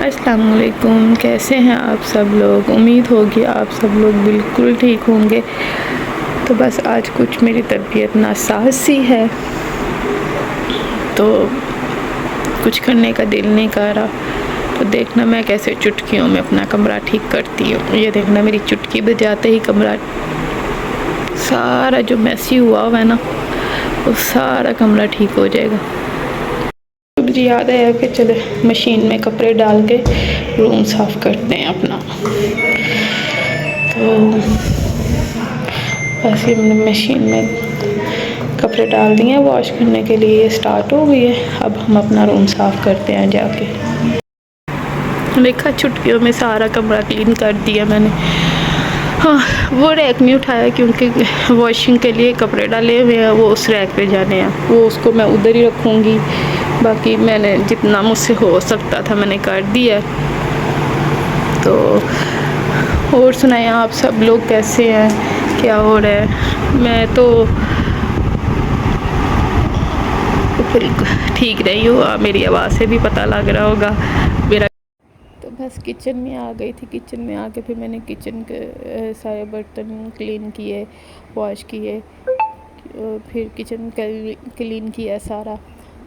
السلام علیکم، کیسے ہیں آپ سب لوگ؟ امید ہوگی آپ سب لوگ بالکل ٹھیک ہوں گے۔ تو بس آج کچھ میری طبیعت ناساز سی ہے، تو کچھ کرنے کا دل نہیں کر رہا۔ تو دیکھنا میں کیسے چٹکیوں میں اپنا کمرہ ٹھیک کرتی ہوں۔ یہ دیکھنا میری چٹکی بجاتے ہی کمرہ سارا جو میسی ہوا ہے نا، وہ سارا کمرہ ٹھیک ہو جائے گا۔ مجھے یاد آیا کہ چلے مشین میں کپڑے ڈال کے روم صاف کرتے ہیں اپنا۔ تو بس یہ مشین میں کپڑے ڈال دیے ہیں واش کرنے کے لیے، یہ سٹارٹ ہو گئی ہے۔ اب ہم اپنا روم صاف کرتے ہیں جا کے۔ دیکھا چٹکیوں میں سارا کمرہ کلین کر دیا میں نے۔ ہاں، وہ ریک نہیں اٹھایا کیونکہ واشنگ کے لیے کپڑے ڈالے ہوئے ہیں، وہ اس ریک پہ جانے ہیں، وہ اس کو میں ادھر ہی رکھوں گی۔ باقی میں نے جتنا مجھ سے ہو سکتا تھا میں نے کر دیا۔ تو اور سنائیں، آپ سب لوگ کیسے ہیں؟ کیا ہو رہا ہے؟ میں تو ٹھیک رہی ہوں، میری آواز سے بھی پتہ لگ رہا ہوگا میرا۔ تو بس کچن میں آ گئی تھی۔ کچن میں آ کے پھر میں نے کچن کے سارے برتن کلین کیے، واش کیے، پھر کچن کلین کیا سارا۔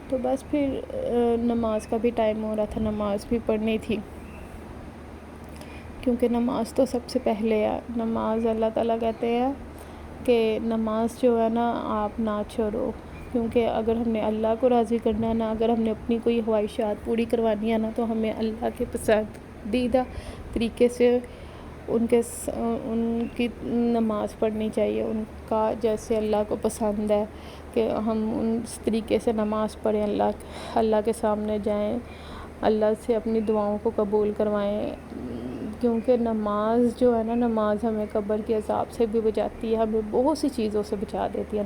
تو بس پھر نماز کا بھی ٹائم ہو رہا تھا، نماز بھی پڑھنی تھی، کیونکہ نماز تو سب سے پہلے ہے۔ نماز اللہ تعالیٰ کہتے ہیں کہ نماز جو ہے نا آپ نہ چھوڑو، کیونکہ اگر ہم نے اللہ کو راضی کرنا ہے نا، اگر ہم نے اپنی کوئی خواہشات پوری کروانی ہے نا، تو ہمیں اللہ کے پسندیدہ طریقے سے ان کی نماز پڑھنی چاہیے، ان کا جیسے اللہ کو پسند ہے کہ ہم اس طریقے سے نماز پڑھیں، اللہ کے سامنے جائیں، اللہ سے اپنی دعاؤں کو قبول کروائیں۔ کیونکہ نماز جو ہے نا، نماز ہمیں قبر کے عذاب سے بھی بچاتی ہے، ہمیں بہت سی چیزوں سے بچا دیتی ہے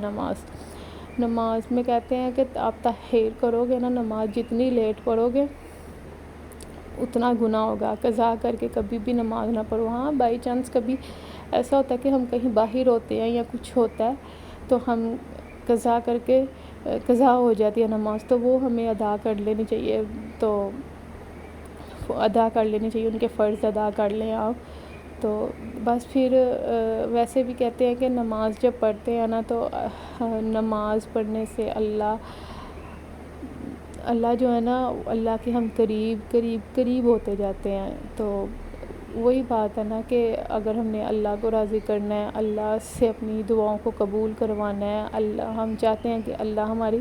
نماز میں کہتے ہیں کہ آپ تاخیر کرو گے نا، نماز جتنی لیٹ پڑھو گے اتنا گناہ ہوگا۔ قضا کر کے کبھی بھی نماز نہ پڑھو۔ ہاں، بائی چانس کبھی ایسا ہوتا ہے کہ ہم کہیں باہر ہوتے ہیں یا کچھ ہوتا ہے تو ہم قضا کر کے قضا ہو جاتی ہے نماز، تو وہ ہمیں ادا کر لینی چاہیے، تو ادا کر لینی چاہیے، ان کے فرض ادا کر لیں آپ۔ تو بس پھر ویسے بھی کہتے ہیں کہ نماز جب پڑھتے ہیں نا، تو نماز پڑھنے سے اللہ جو ہے نا، اللہ کے ہم قریب ہوتے جاتے ہیں۔ تو وہی بات ہے نا کہ اگر ہم نے اللہ کو راضی کرنا ہے، اللہ سے اپنی دعاؤں کو قبول کروانا ہے، ہم چاہتے ہیں کہ اللہ ہماری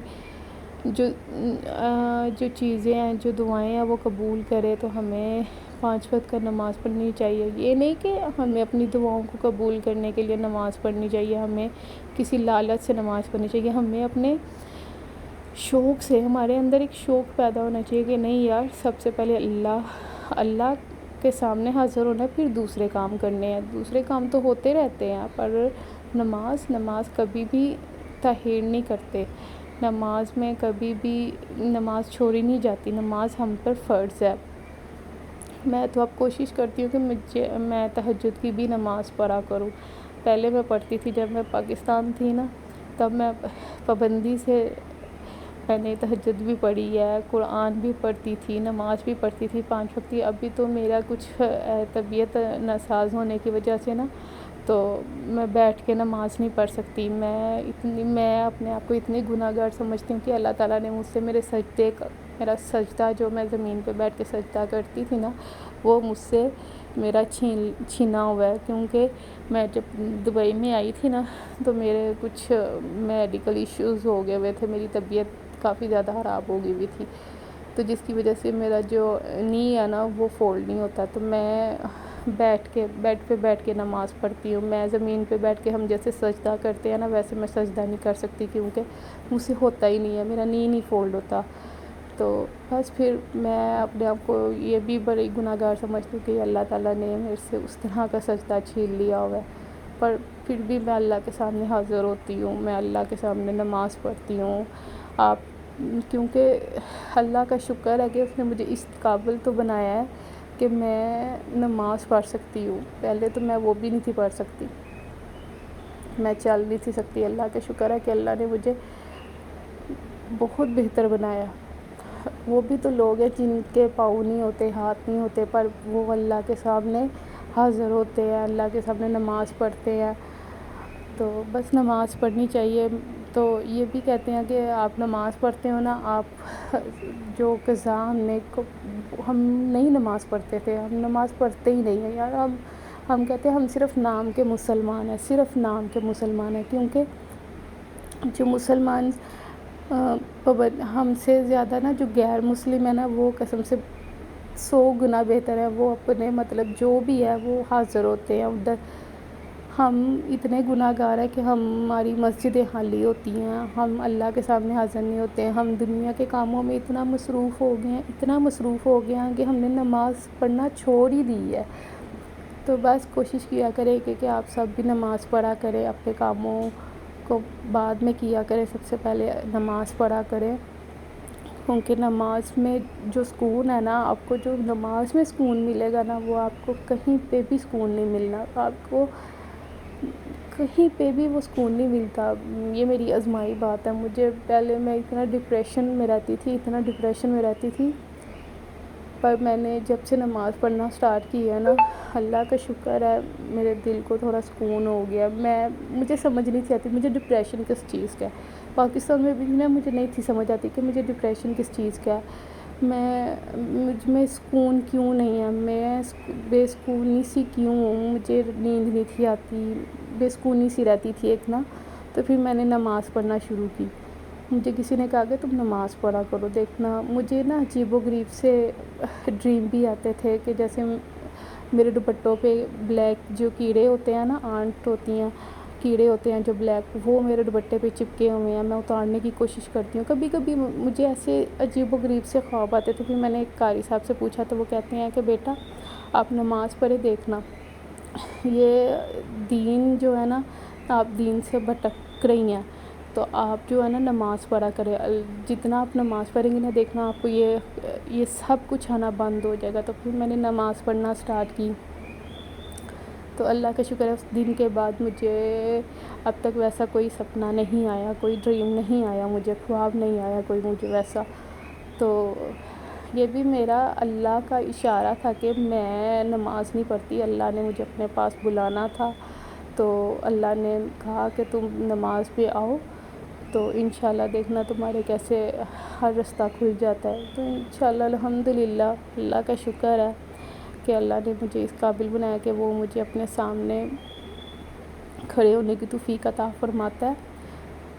جو چیزیں ہیں، جو دعائیں ہیں وہ قبول کرے، تو ہمیں 5 وقت کا نماز پڑھنی چاہیے۔ یہ نہیں کہ ہمیں اپنی دعاؤں کو قبول کرنے کے لیے نماز پڑھنی چاہیے، ہمیں کسی لالچ سے نماز پڑھنی چاہیے، ہمیں اپنے شوق سے، ہمارے اندر ایک شوق پیدا ہونا چاہیے کہ نہیں یار، سب سے پہلے اللہ کے سامنے حاضر ہونا ہے، پھر دوسرے کام کرنے ہیں۔ دوسرے کام تو ہوتے رہتے ہیں، پر نماز کبھی بھی تاخیر نہیں کرتے۔ نماز میں کبھی بھی نماز چھوڑی نہیں جاتی، نماز ہم پر فرض ہے۔ میں تو اب کوشش کرتی ہوں کہ میں تہجد کی بھی نماز پڑھا کروں۔ پہلے میں پڑھتی تھی، جب میں پاکستان تھی نا، تب میں پابندی سے میں نے تہجد بھی پڑھی ہے، قرآن بھی پڑھتی تھی، نماز بھی پڑھتی تھی 5 وقت کی۔ ابھی تو میرا کچھ طبیعت ناساز ہونے کی وجہ سے نا، تو میں بیٹھ کے نماز نہیں پڑھ سکتی۔ میں اپنے آپ کو اتنی گناہ گار سمجھتی ہوں کہ اللہ تعالیٰ نے مجھ سے میرا سجدہ جو میں زمین پہ بیٹھ کے سجدہ کرتی تھی نا، وہ مجھ سے میرا چھینا ہوا ہے، کیونکہ میں جب دبئی میں آئی تھی نا، تو میرے کچھ میڈیکل ایشوز ہو گئے ہوئے تھے، میری طبیعت کافی زیادہ خراب ہو گئی ہوئی تھی، تو جس کی وجہ سے میرا جو نی ہے نا وہ فولڈ نہیں ہوتا، تو میں بیڈ پہ بیٹھ کے نماز پڑھتی ہوں۔ میں زمین پہ بیٹھ کے ہم جیسے سجدہ کرتے ہیں نا، ویسے میں سجدہ نہیں کر سکتی، کیونکہ مجھ سے ہوتا ہی نہیں ہے، میرا نی نہیں فولڈ ہوتا۔ تو بس پھر میں اپنے آپ کو یہ بھی بڑی گناہ گار سمجھتی ہوں کہ اللہ تعالیٰ نے میرے سے اس طرح کا سجدہ چھین لیا ہوا ہے، پر پھر بھی میں اللہ کے سامنے حاضر ہوتی ہوں، میں اللہ کے سامنے نماز پڑھتی ہوں۔ کیونکہ اللہ کا شکر ہے کہ اس نے مجھے اس قابل تو بنایا ہے کہ میں نماز پڑھ سکتی ہوں۔ پہلے تو میں وہ بھی نہیں تھی پڑھ سکتی، میں چل نہیں تھی سکتی۔ اللہ کا شکر ہے کہ اللہ نے مجھے بہت بہتر بنایا، وہ بھی تو لوگ ہیں جن کے پاؤں نہیں ہوتے، ہاتھ نہیں ہوتے، پر وہ اللہ کے سامنے حاضر ہوتے ہیں، اللہ کے سامنے نماز پڑھتے ہیں۔ تو بس نماز پڑھنی چاہیے۔ تو یہ بھی کہتے ہیں کہ آپ نماز پڑھتے ہو نا، آپ جو قضا ہم نہیں نماز پڑھتے تھے، ہم نماز پڑھتے ہی نہیں ہیں یار۔ ہم کہتے ہیں ہم صرف نام کے مسلمان ہیں، صرف نام کے مسلمان ہیں، کیونکہ جو مسلمان ہم سے زیادہ نا جو غیر مسلم ہے نا، وہ قسم سے 100 گنا بہتر ہے۔ وہ اپنے مطلب جو بھی ہے وہ حاضر ہوتے ہیں ادھر۔ ہم اتنے گناہ گار ہیں کہ ہماری مسجدیں خالی ہوتی ہیں، ہم اللہ کے سامنے حاضر نہیں ہوتے ہیں۔ ہم دنیا کے کاموں میں اتنا مصروف ہو گئے ہیں، اتنا مصروف ہو گئے ہیں کہ ہم نے نماز پڑھنا چھوڑ ہی دی ہے۔ تو بس کوشش کیا کریں کہ آپ سب بھی نماز پڑھا کریں، اپنے کاموں کو بعد میں کیا کریں، سب سے پہلے نماز پڑھا کریں، کیونکہ نماز میں جو سکون ہے نا، آپ کو جو نماز میں سکون ملے گا نا، وہ آپ کو کہیں پہ بھی سکون نہیں ملنا، آپ کو کہیں پہ بھی وہ سکون نہیں ملتا۔ یہ میری آزمائی بات ہے۔ مجھے پہلے میں اتنا ڈپریشن میں رہتی تھی، پر میں نے جب سے نماز پڑھنا سٹارٹ کی ہے نا، اللہ کا شکر ہے، میرے دل کو تھوڑا سکون ہو گیا۔ مجھے سمجھ نہیں آتی مجھے ڈپریشن کس چیز کا ہے۔ پاکستان میں بھی نا مجھے نہیں تھی سمجھ آتی کہ مجھے ڈپریشن کس چیز کا ہے، مجھ میں سکون کیوں نہیں ہے، میں بے سکونی سی کیوں ہوں، مجھے نیند نہیں تھی آتی، بے سکونی سی رہتی تھی ایک نا۔ تو پھر میں نے نماز پڑھنا شروع کی۔ مجھے کسی نے کہا کہ تم نماز پڑھا کرو، دیکھنا مجھے نا عجیب و غریب سے ڈریم بھی آتے تھے کہ جیسے میرے دوپٹوں پہ بلیک جو کیڑے ہوتے ہیں نا، آنٹ ہوتی ہیں، کیڑے ہوتے ہیں جو بلیک، وہ میرے دوپٹے پہ چپکے ہوئے ہیں، میں اتارنے کی کوشش کرتی ہوں۔ کبھی کبھی مجھے ایسے عجیب و غریب سے خواب آتے تھے۔ پھر میں نے ایک قاری صاحب سے پوچھا تو وہ کہتے ہیں کہ بیٹا آپ نماز پڑھے دیکھنا، یہ دین جو ہے نا، آپ دین سے بھٹک رہی ہیں، تو آپ جو ہے نا نماز پڑھا کرے، جتنا آپ نماز پڑھیں گی نا، دیکھنا آپ کو یہ سب کچھ آنا بند ہو جائے گا۔ تو پھر میں نے نماز پڑھنا سٹارٹ کی، تو اللہ کا شکر ہے اس دن کے بعد مجھے اب تک ویسا کوئی سپنا نہیں آیا، کوئی ڈریم نہیں آیا، مجھے خواب نہیں آیا کوئی مجھے ویسا۔ تو یہ بھی میرا اللہ کا اشارہ تھا کہ میں نماز نہیں پڑھتی، اللہ نے مجھے اپنے پاس بلانا تھا، تو اللہ نے کہا کہ تم نماز پہ آؤ، تو انشاءاللہ دیکھنا تمہارے کیسے ہر رستہ کھل جاتا ہے۔ تو انشاءاللہ الحمدللہ اللہ کا شکر ہے کہ اللہ نے مجھے اس قابل بنایا کہ وہ مجھے اپنے سامنے کھڑے ہونے کی توفیق عطا فرماتا ہے،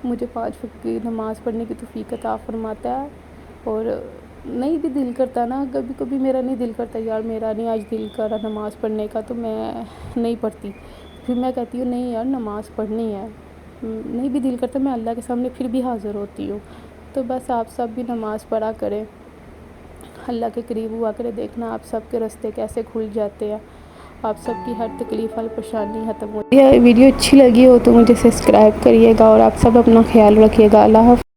مجھے 5 وقت کی نماز پڑھنے کی توفیق عطا فرماتا ہے۔ اور نہیں بھی دل کرتا نا، کبھی کبھی میرا نہیں دل کرتا، یار میرا نہیں آج دل کرا نماز پڑھنے کا، تو میں نہیں پڑھتی۔ پھر میں کہتی ہوں نہیں یار نماز پڑھنی ہے، نہیں بھی دل کرتا، میں اللہ کے سامنے پھر بھی حاضر ہوتی ہوں۔ تو بس آپ سب بھی نماز پڑھا کریں، اللہ کے قریب ہوا کرے، دیکھنا آپ سب کے راستے کیسے کھل جاتے ہیں، آپ سب کی ہر تکلیف ہر پریشانی ختم ہوتی ہے۔ ویڈیو اچھی لگی ہو تو مجھے سبسکرائب کریے گا، اور آپ سب اپنا خیال رکھیے گا۔ اللہ حافظ۔